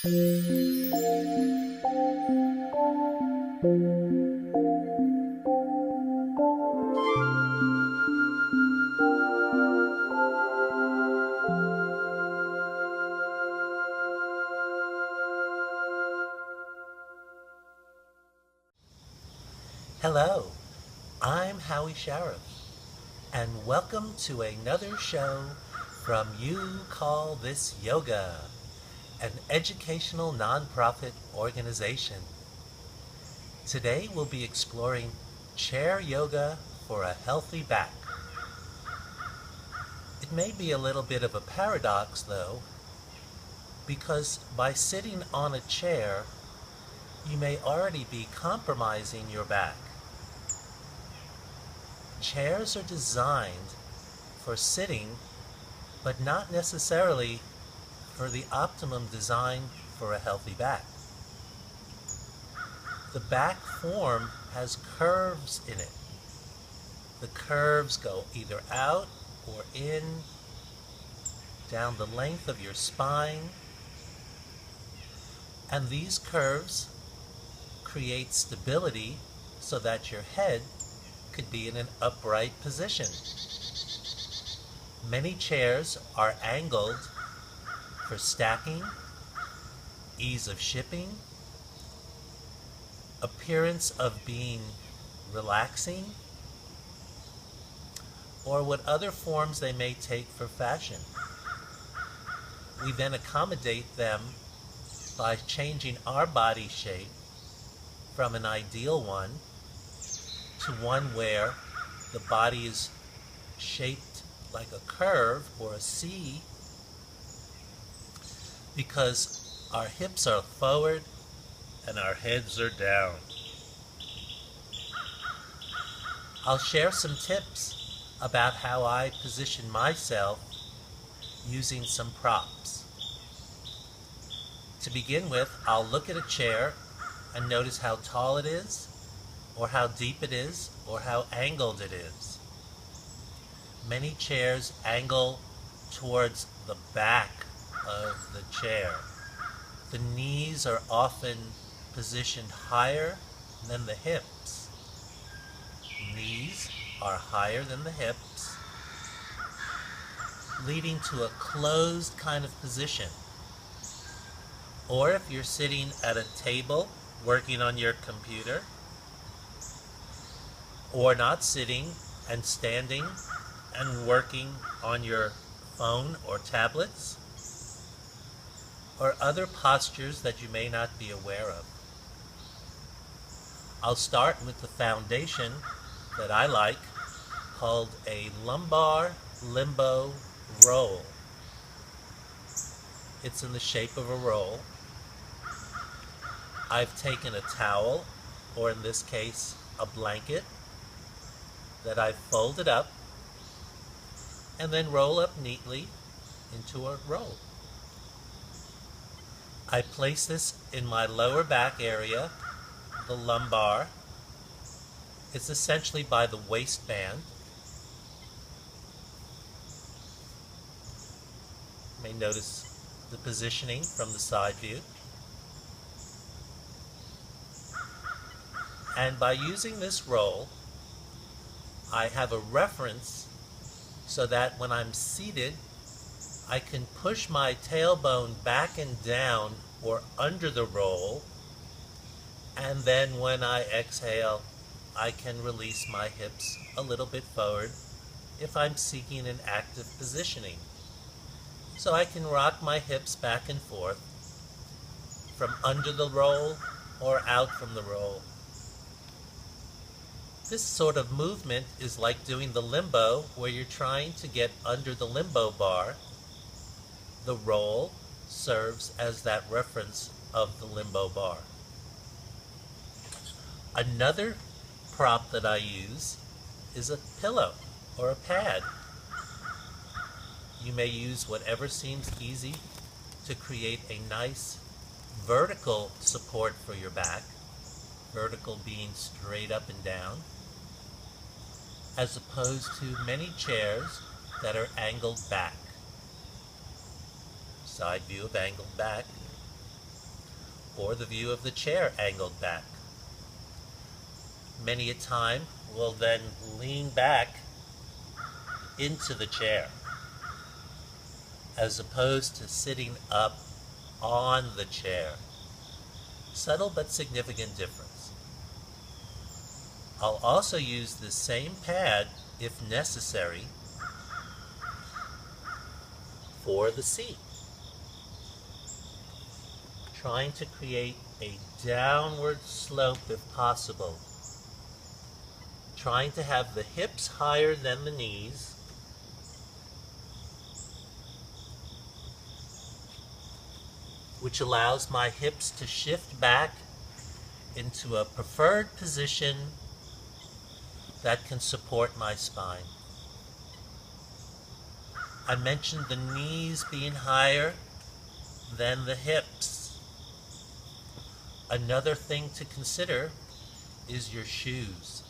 Hello, I'm Howie Shareff, and welcome to another show from You Call This Yoga, an educational nonprofit organization. Today we'll be exploring chair yoga for a healthy back. It may be a little bit of a paradox though, because by sitting on a chair, you may already be compromising your back. Chairs are designed for sitting, but not necessarily for the optimum design for a healthy back. The back form has curves in it. The curves go either out or in, down the length of your spine, and these curves create stability so that your head could be in an upright position. Many chairs are angled for stacking, ease of shipping, appearance of being relaxing, or what other forms they may take for fashion. We then accommodate them by changing our body shape from an ideal one to one where the body is shaped like a curve or a C, because our hips are forward and our heads are down. I'll share some tips about how I position myself using some props. To begin with, I'll look at a chair and notice how tall it is, or how deep it is, or how angled it is. Many chairs angle towards the back of the chair. The knees are often positioned higher than the hips. Knees are higher than the hips, leading to a closed kind of position. Or if you're sitting at a table working on your computer, or not sitting and standing and working on your phone or tablets, or other postures that you may not be aware of. I'll start with the foundation that I like, called a lumbar limbo roll. It's in the shape of a roll. I've taken a towel, or in this case, a blanket, that I've folded up and then roll up neatly into a roll. I place this in my lower back area, the lumbar. It's essentially by the waistband. You may notice the positioning from the side view. And by using this roll, I have a reference so that when I'm seated, I can push my tailbone back and down or under the roll, and then when I exhale, I can release my hips a little bit forward if I'm seeking an active positioning. So I can rock my hips back and forth from under the roll or out from the roll. This sort of movement is like doing the limbo, where you're trying to get under the limbo bar. The roll serves as that reference of the limbo bar. Another prop that I use is a pillow or a pad. You may use whatever seems easy to create a nice vertical support for your back, vertical being straight up and down, as opposed to many chairs that are angled back. Side view of angled back. or the view of the chair angled back. Many a time we'll then lean back into the chair as opposed to sitting up on the chair. Subtle but significant difference. I'll also use the same pad, if necessary, for the seat. Trying to create a downward slope if possible. Trying to have the hips higher than the knees. Which allows my hips to shift back into a preferred position that can support my spine. I mentioned the knees being higher than the hips. Another thing to consider is your shoes.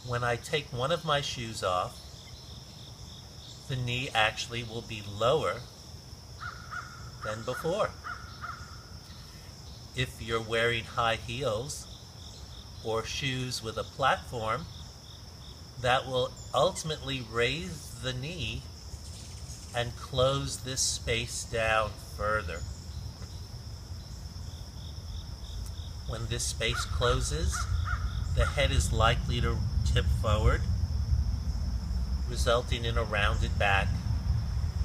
When I take one of my shoes off, the knee actually will be lower than before. If you're wearing high heels or shoes with a platform, that will ultimately raise the knee and close this space down further. When this space closes, the head is likely to tip forward, resulting in a rounded back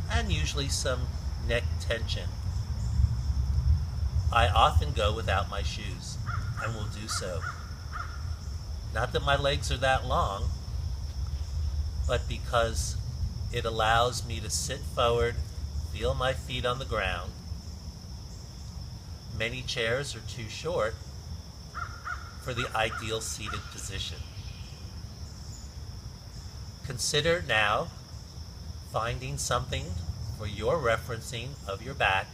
and usually some neck tension. I often go without my shoes and will do so. Not that my legs are that long, but because it allows me to sit forward, feel my feet on the ground. Many chairs are too short for the ideal seated position. Consider now finding something for your referencing of your back.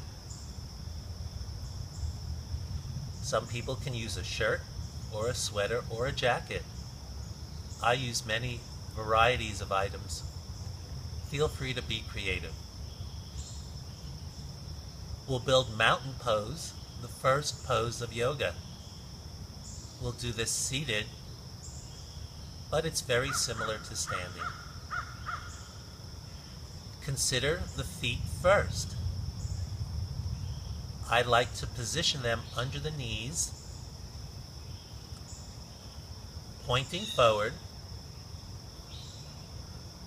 Some people can use a shirt or a sweater or a jacket. I use many varieties of items. Feel free to be creative. We'll build mountain pose, the first pose of yoga. We'll do this seated, but it's very similar to standing. Consider the feet first. I like to position them under the knees, pointing forward,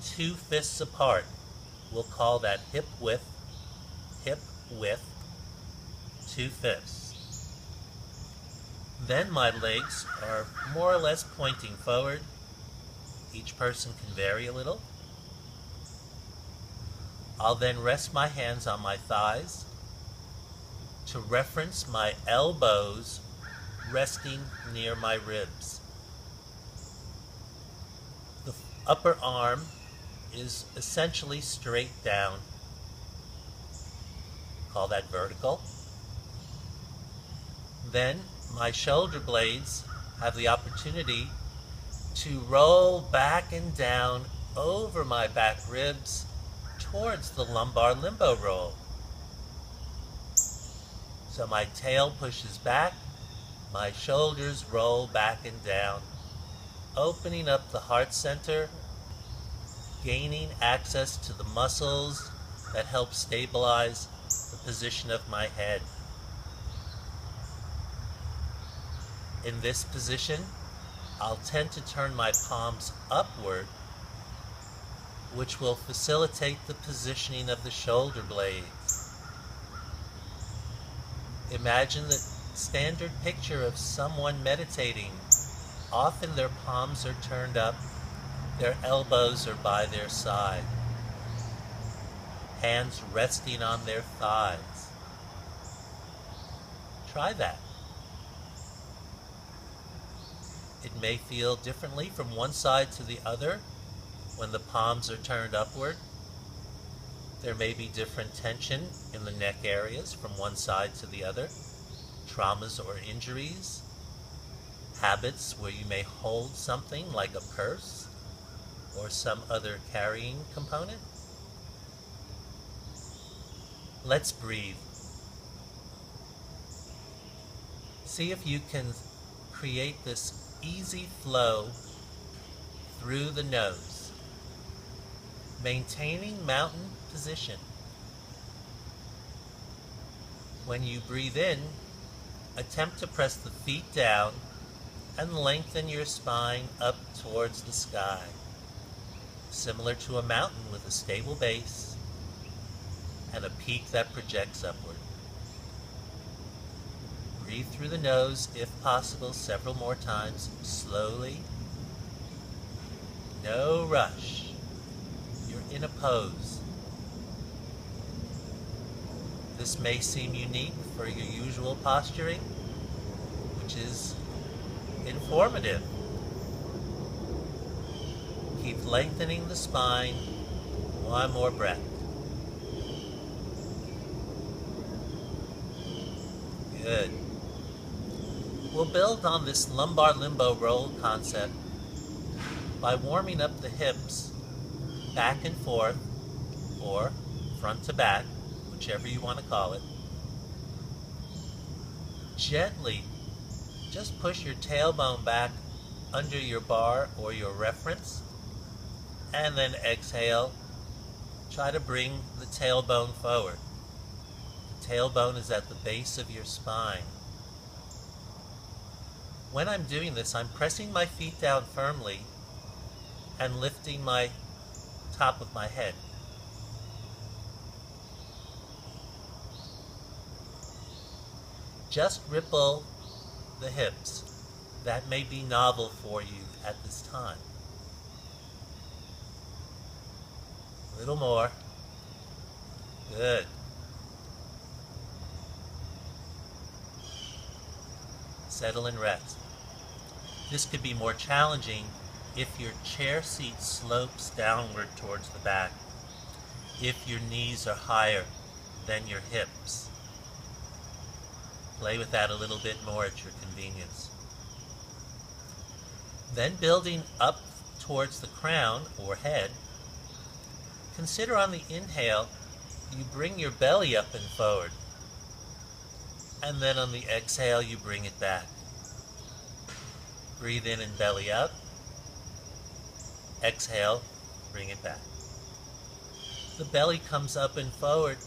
2 fists apart. We'll call that hip width, 2 fists. Then my legs are more or less pointing forward. Each person can vary a little. I'll then rest my hands on my thighs to reference my elbows resting near my ribs. The upper arm is essentially straight down. Call that vertical. Then my shoulder blades have the opportunity to roll back and down over my back ribs towards the lumbar limbo roll. So my tail pushes back, my shoulders roll back and down, opening up the heart center, gaining access to the muscles that help stabilize the position of my head. In this position, I'll tend to turn my palms upward, which will facilitate the positioning of the shoulder blades. Imagine the standard picture of someone meditating. Often their palms are turned up, their elbows are by their side, hands resting on their thighs. Try that. It may feel differently from one side to the other when the palms are turned upward. There may be different tension in the neck areas from one side to the other, traumas or injuries, habits where you may hold something like a purse or some other carrying component. Let's breathe. See if you can create this easy flow through the nose, maintaining mountain position. When you breathe in, attempt to press the feet down and lengthen your spine up towards the sky, similar to a mountain with a stable base and a peak that projects upward. Breathe through the nose, if possible, several more times, slowly. No rush. You're in a pose. This may seem unique for your usual posturing, which is informative. Keep lengthening the spine. One more breath. Good. We'll build on this lumbar limbo roll concept by warming up the hips back and forth, or front to back, whichever you want to call it. Gently, just push your tailbone back under your bar or your reference, and then exhale. Try to bring the tailbone forward. The tailbone is at the base of your spine. When I'm doing this, I'm pressing my feet down firmly and lifting my top of my head. Just ripple the hips. That may be novel for you at this time. A little more. Good. Settle and rest. This could be more challenging if your chair seat slopes downward towards the back, if your knees are higher than your hips. Play with that a little bit more at your convenience. Then building up towards the crown or head, consider on the inhale, you bring your belly up and forward. And then on the exhale, you bring it back. Breathe in and belly up. Exhale, bring it back. The belly comes up and forward,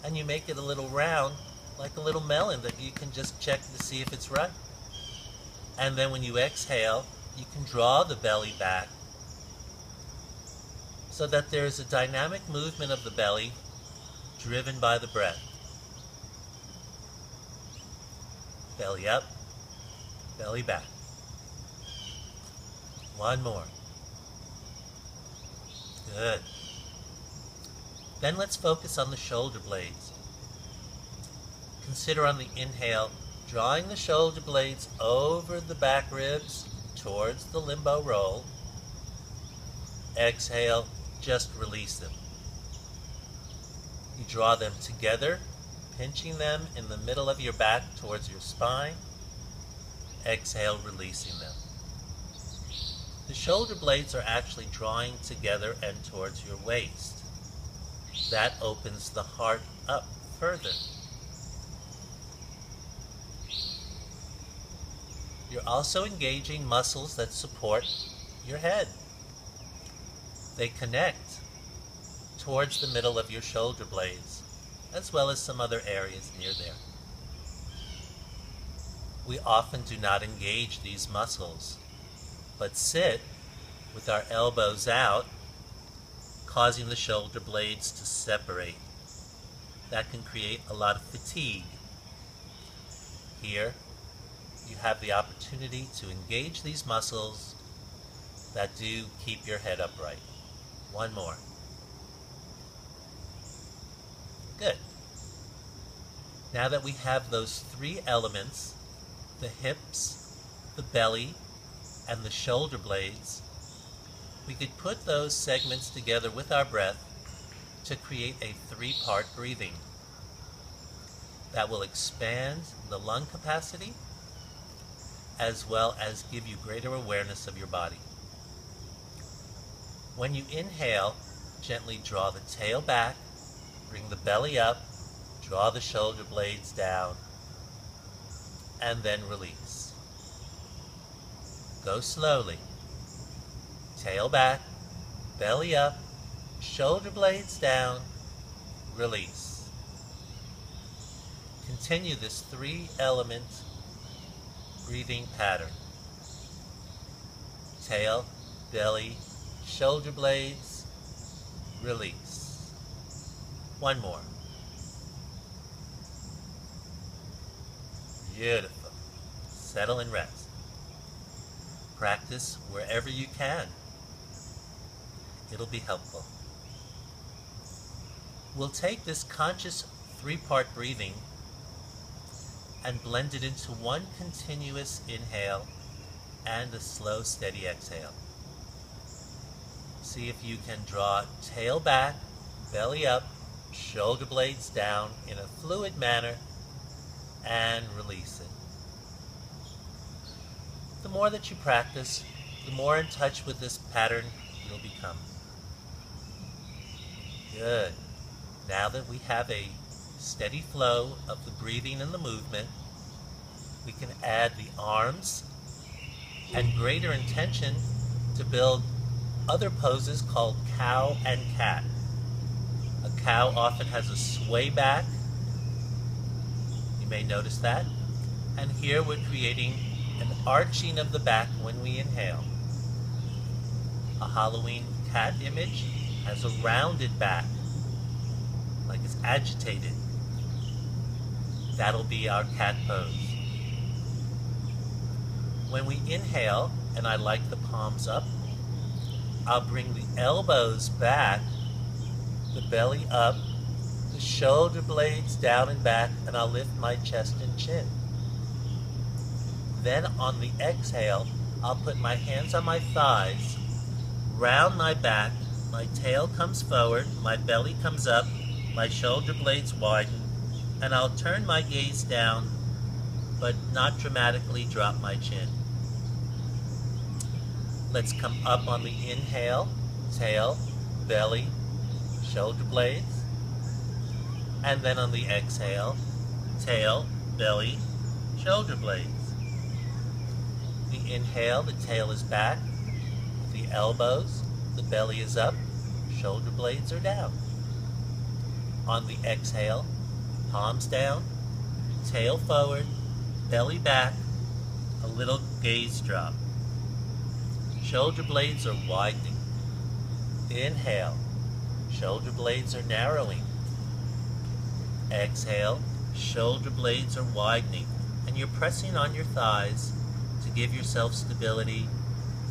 and you make it a little round, like a little melon that you can just check to see if it's right. And then when you exhale, you can draw the belly back so that there is a dynamic movement of the belly driven by the breath. Belly up, belly back. One more. Good. Then let's focus on the shoulder blades. Consider on the inhale, drawing the shoulder blades over the back ribs towards the limbo roll. Exhale, just release them. You draw them together, pinching them in the middle of your back towards your spine. Exhale, releasing them. The shoulder blades are actually drawing together and towards your waist. That opens the heart up further. You're also engaging muscles that support your head. They connect towards the middle of your shoulder blades, as well as some other areas near there. We often do not engage these muscles, but sit with our elbows out, causing the shoulder blades to separate. That can create a lot of fatigue. Here, you have the opportunity to engage these muscles that do keep your head upright. One more. Good. Now that we have those three elements, the hips, the belly, and the shoulder blades, we could put those segments together with our breath to create a three-part breathing that will expand the lung capacity as well as give you greater awareness of your body. When you inhale, gently draw the tail back, bring the belly up, draw the shoulder blades down. and then release. Go slowly. Tail back, belly up, shoulder blades down, release. Continue this 3-element breathing pattern. Tail, belly, shoulder blades, release. One more. Beautiful. Settle and rest. Practice wherever you can. It'll be helpful. We'll take this conscious 3-part breathing and blend it into one continuous inhale and a slow, steady exhale. See if you can draw tail back, belly up, shoulder blades down in a fluid manner, and release it. The more that you practice, the more in touch with this pattern you'll become. Good. Now that we have a steady flow of the breathing and the movement, we can add the arms and greater intention to build other poses called cow and cat. A cow often has a sway back. You may notice that. And here we're creating an arching of the back when we inhale. A Halloween cat image has a rounded back, like it's agitated. That'll be our cat pose. When we inhale, and I like the palms up, I'll bring the elbows back, the belly up, the shoulder blades down and back, and I'll lift my chest and chin. Then on the exhale, I'll put my hands on my thighs, round my back, my tail comes forward, my belly comes up, my shoulder blades widen, and I'll turn my gaze down, but not dramatically drop my chin. Let's come up on the inhale, tail, belly, shoulder blades, and then on the exhale, tail, belly, shoulder blades. The inhale, the tail is back, the elbows, the belly is up, shoulder blades are down. On the exhale, palms down, tail forward, belly back, a little gaze drop. Shoulder blades are widening. Inhale, shoulder blades are narrowing. Exhale, shoulder blades are widening. And you're pressing on your thighs to give yourself stability,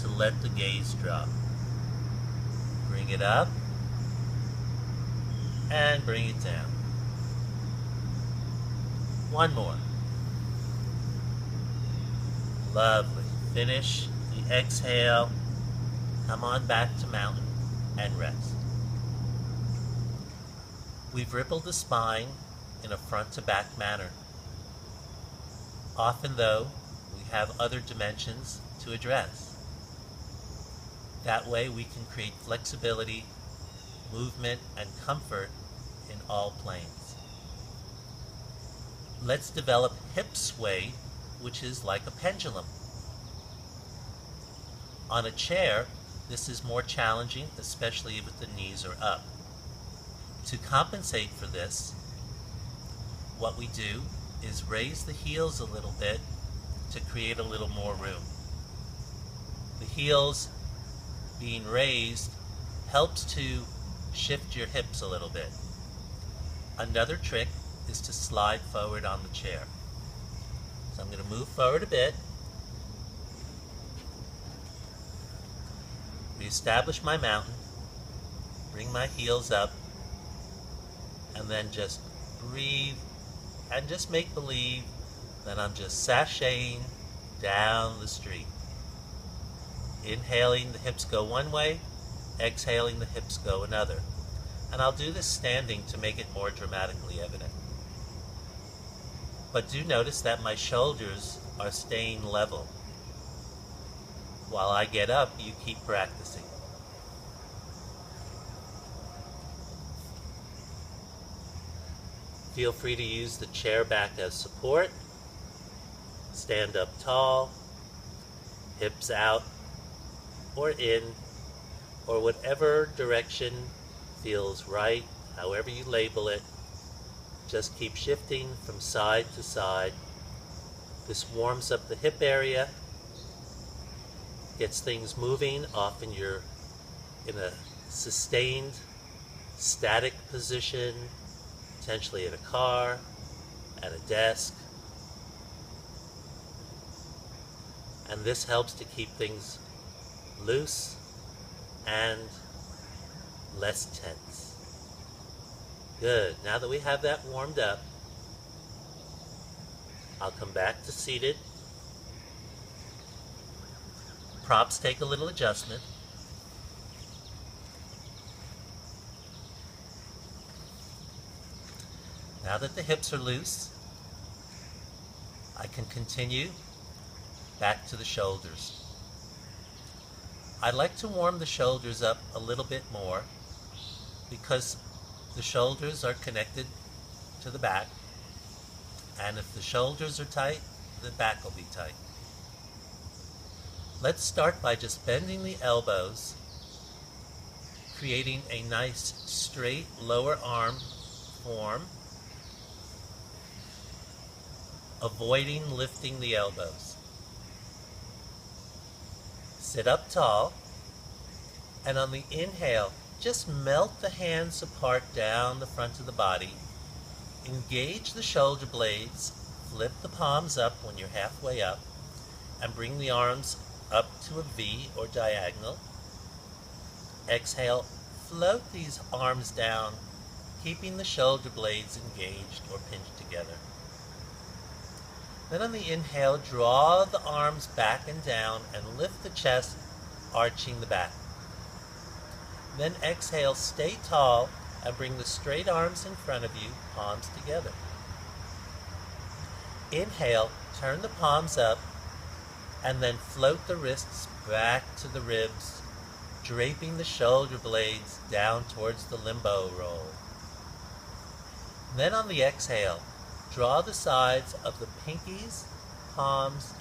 to let the gaze drop. Bring it up, and bring it down. One more. Lovely. Finish the exhale. Come on back to mountain and rest. We've rippled the spine in a front to back manner. Often though, we have other dimensions to address. That way we can create flexibility, movement, and comfort in all planes. Let's develop hip sway, which is like a pendulum. On a chair, this is more challenging, especially if the knees are up. To compensate for this, what we do is raise the heels a little bit to create a little more room. The heels being raised helps to shift your hips a little bit. Another trick is to slide forward on the chair. So I'm going to move forward a bit. Reestablish my mountain. Bring my heels up. And then just breathe and just make believe that I'm just sashaying down the street. Inhaling, the hips go one way. Exhaling, the hips go another. And I'll do this standing to make it more dramatically evident. But do notice that my shoulders are staying level. While I get up, you keep practicing. Feel free to use the chair back as support. stand up tall, hips out or in, or whatever direction feels right, however you label it. Just keep shifting from side to side. This warms up the hip area, gets things moving. Often you're in a sustained, static position, potentially in a car, at a desk. And this helps to keep things loose and less tense. Good. Now that we have that warmed up, I'll come back to seated. Props take a little adjustment. Now that the hips are loose, I can continue back to the shoulders. I'd like to warm the shoulders up a little bit more because the shoulders are connected to the back, and if the shoulders are tight, the back will be tight. Let's start by just bending the elbows, creating a nice straight lower arm form, avoiding lifting the elbows. Sit up tall, and on the inhale, just melt the hands apart down the front of the body. Engage the shoulder blades, flip the palms up when you're halfway up, and bring the arms up to a V or diagonal. Exhale, float these arms down, keeping the shoulder blades engaged or pinched together. Then on the inhale, draw the arms back and down and lift the chest, arching the back. Then exhale, stay tall and bring the straight arms in front of you, palms together. Inhale, turn the palms up and then float the wrists back to the ribs, draping the shoulder blades down towards the limbo roll. Then on the exhale, draw the sides of the pinkies, palms,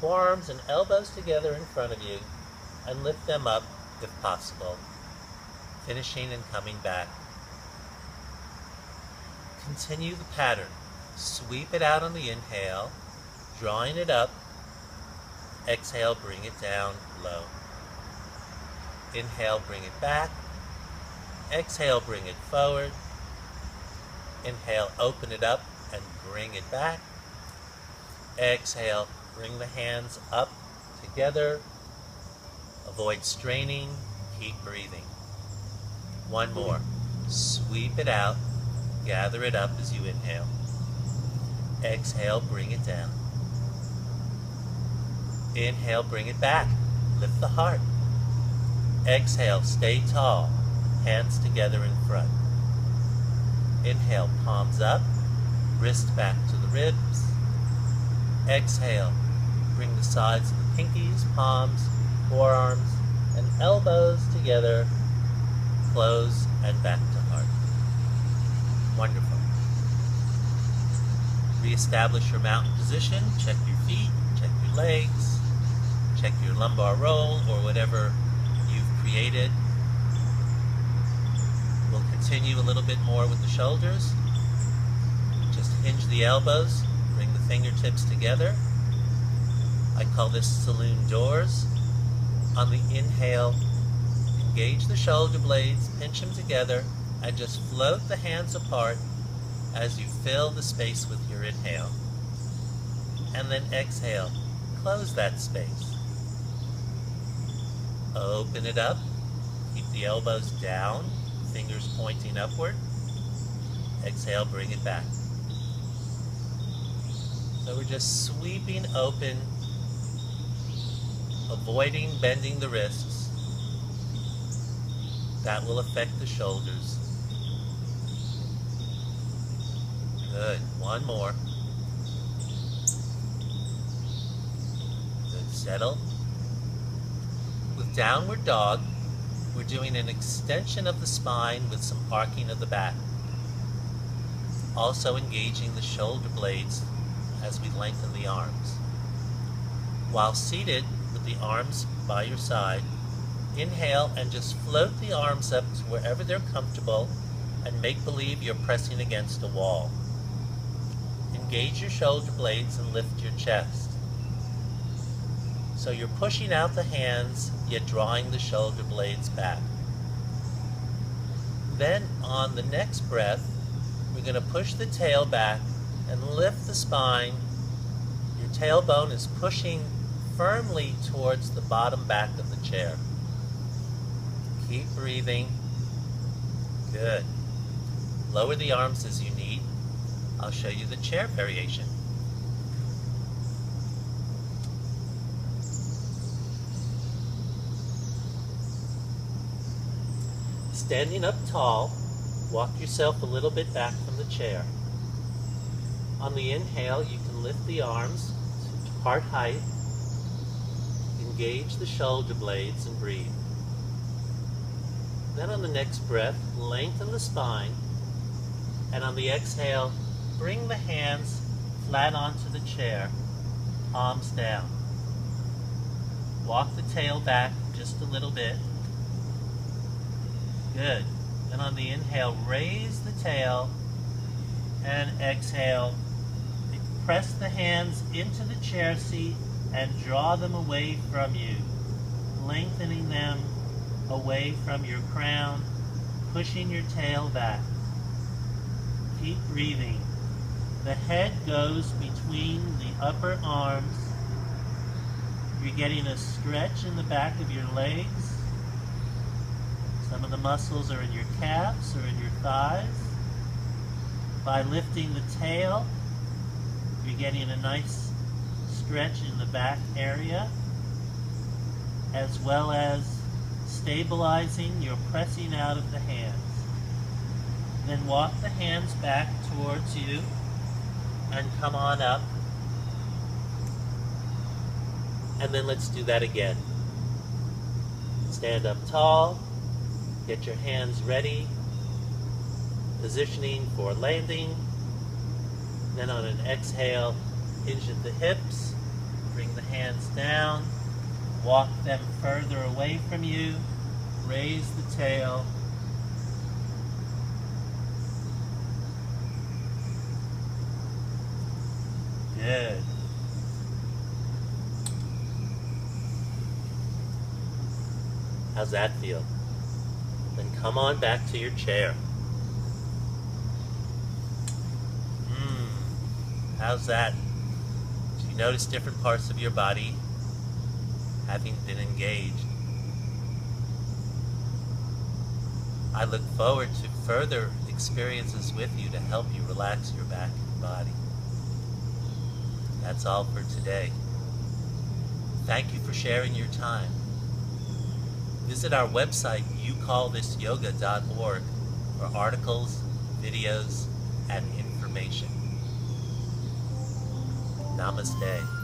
forearms, and elbows together in front of you and lift them up if possible, finishing and coming back. Continue the pattern. Sweep it out on the inhale, drawing it up. Exhale, bring it down low. Inhale, bring it back. Exhale, bring it forward. Inhale, open it up and bring it back. Exhale, bring the hands up together. Avoid straining, keep breathing. One more. Sweep it out, gather it up as you inhale. Exhale, bring it down. Inhale, bring it back. Lift the heart. Exhale, stay tall, hands together in front. Inhale, palms up, wrist back to the ribs. Exhale, bring the sides of the pinkies, palms, forearms, and elbows together. Close and back to heart. Wonderful. Reestablish your mountain position. Check your feet, check your legs, check your lumbar roll or whatever you've created. We'll continue a little bit more with the shoulders. Just hinge the elbows, bring the fingertips together. I call this saloon doors. On the inhale, engage the shoulder blades, pinch them together, and just float the hands apart as you fill the space with your inhale. And then exhale, close that space. Open it up, keep the elbows down, fingers pointing upward. Exhale, bring it back. So we're just sweeping open, avoiding bending the wrists. That will affect the shoulders. Good. One more. Good. Settle. With downward dog, we're doing an extension of the spine with some arcing of the back. Also engaging the shoulder blades as we lengthen the arms. While seated with the arms by your side, inhale and just float the arms up to wherever they're comfortable and make believe you're pressing against a wall. Engage your shoulder blades and lift your chest. So you're pushing out the hands, yet drawing the shoulder blades back. Then on the next breath, we're going to push the tail back and lift the spine. Your tailbone is pushing firmly towards the bottom back of the chair. Keep breathing. Good. Lower the arms as you need. I'll show you the chair variation. Standing up tall, walk yourself a little bit back from the chair. On the inhale, you can lift the arms to heart height, engage the shoulder blades, and breathe. Then on the next breath, lengthen the spine, and on the exhale, bring the hands flat onto the chair, palms down. Walk the tail back just a little bit. Good. Then on the inhale, raise the tail, and exhale. Press the hands into the chair seat and draw them away from you, lengthening them away from your crown, pushing your tail back. Keep breathing. The head goes between the upper arms. You're getting a stretch in the back of your legs. Some of the muscles are in your calves or in your thighs. By lifting the tail, you're getting a nice stretch in the back area, as well as stabilizing your pressing out of the hands. Then walk the hands back towards you and come on up. And then let's do that again. Stand up tall, get your hands ready, positioning for landing. Then on an exhale, hinge at the hips, bring the hands down, walk them further away from you, raise the tail. Good. How's that feel? Then come on back to your chair. How's that? Do you notice different parts of your body having been engaged? I look forward to further experiences with you to help you relax your back and body. That's all for today. Thank you for sharing your time. Visit our website, youkallthisyoga.org, for articles, videos, and information. Namaste.